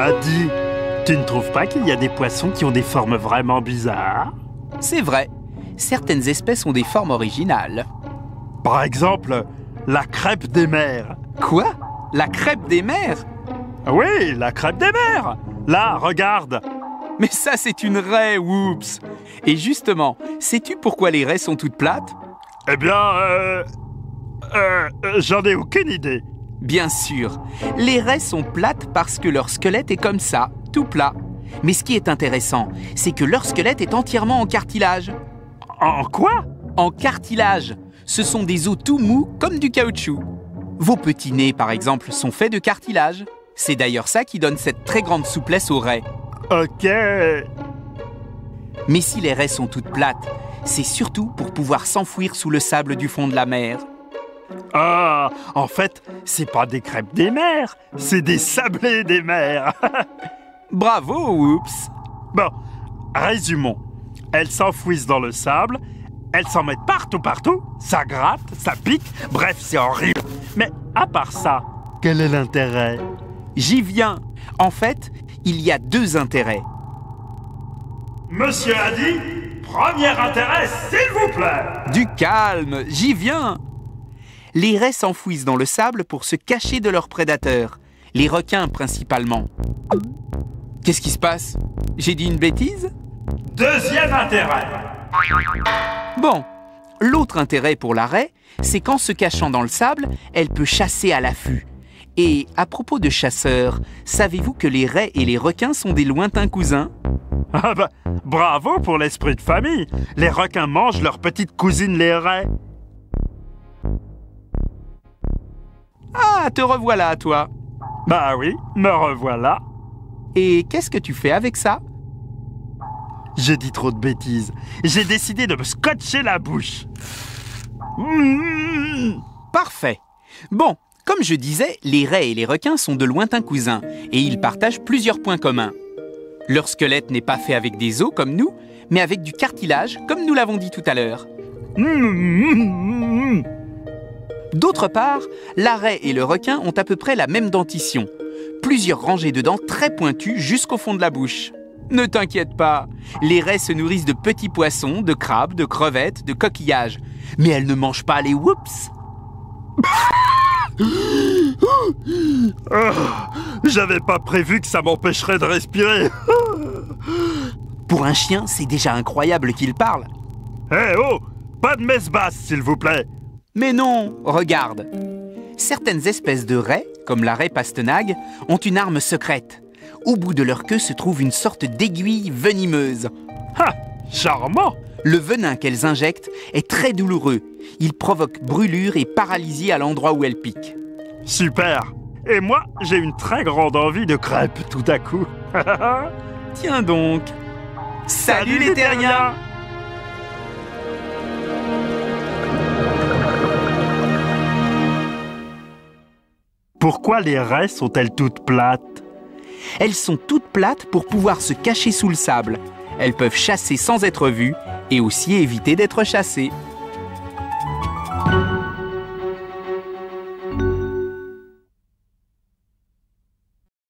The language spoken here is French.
Adi, tu ne trouves pas qu'il y a des poissons qui ont des formes vraiment bizarres? C'est vrai, certaines espèces ont des formes originales. Par exemple, la crêpe des mers. Quoi? La crêpe des mers? Oui, la crêpe des mers. Là, regarde. Mais ça, c'est une raie, Whoops. Et justement, sais-tu pourquoi les raies sont toutes plates? Eh bien, j'en ai aucune idée. Bien sûr, les raies sont plates parce que leur squelette est comme ça, tout plat. Mais ce qui est intéressant, c'est que leur squelette est entièrement en cartilage. En quoi? En cartilage. Ce sont des os tout mous comme du caoutchouc. Vos petits nez, par exemple, sont faits de cartilage. C'est d'ailleurs ça qui donne cette très grande souplesse aux raies. Ok. Mais si les raies sont toutes plates, c'est surtout pour pouvoir s'enfouir sous le sable du fond de la mer. Ah, en fait, c'est pas des crêpes des mers, c'est des sablés des mers. Bravo, Whoops. Bon, résumons. Elles s'enfouissent dans le sable, elles s'en mettent partout, ça gratte, ça pique, bref, c'est horrible. Mais à part ça, quel est l'intérêt? J'y viens. En fait, il y a deux intérêts. Monsieur Adi, premier intérêt, s'il vous plaît. Du calme, j'y viens. Les raies s'enfouissent dans le sable pour se cacher de leurs prédateurs, les requins principalement. Qu'est-ce qui se passe? J'ai dit une bêtise? Deuxième intérêt. Bon, l'autre intérêt pour la raie, c'est qu'en se cachant dans le sable, elle peut chasser à l'affût. Et à propos de chasseurs, savez-vous que les raies et les requins sont des lointains cousins? Ah bah, bravo pour l'esprit de famille. Les requins mangent leurs petites cousines les raies. Ah, te revoilà, toi. Bah oui, me revoilà. Et qu'est-ce que tu fais avec ça? J'ai dit trop de bêtises. J'ai décidé de me scotcher la bouche. Parfait. Bon, comme je disais, les raies et les requins sont de lointains cousins et ils partagent plusieurs points communs. Leur squelette n'est pas fait avec des os comme nous, mais avec du cartilage, comme nous l'avons dit tout à l'heure. D'autre part, la raie et le requin ont à peu près la même dentition. Plusieurs rangées de dents très pointues jusqu'au fond de la bouche. Ne t'inquiète pas, les raies se nourrissent de petits poissons, de crabes, de crevettes, de coquillages. Mais elles ne mangent pas les whoops. J'avais pas prévu que ça m'empêcherait de respirer. Pour un chien, c'est déjà incroyable qu'il parle. Eh oh, pas de messe basse, s'il vous plaît. Mais non, regarde. Certaines espèces de raies, comme la raie pastenague, ont une arme secrète. Au bout de leur queue se trouve une sorte d'aiguille venimeuse. Ah, charmant. Le venin qu'elles injectent est très douloureux. Il provoque brûlure et paralysie à l'endroit où elles piquent. Super. Et moi, j'ai une très grande envie de crêpes tout à coup. Tiens donc. Salut les terriens! Pourquoi les raies sont-elles toutes plates? Elles sont toutes plates pour pouvoir se cacher sous le sable. Elles peuvent chasser sans être vues et aussi éviter d'être chassées.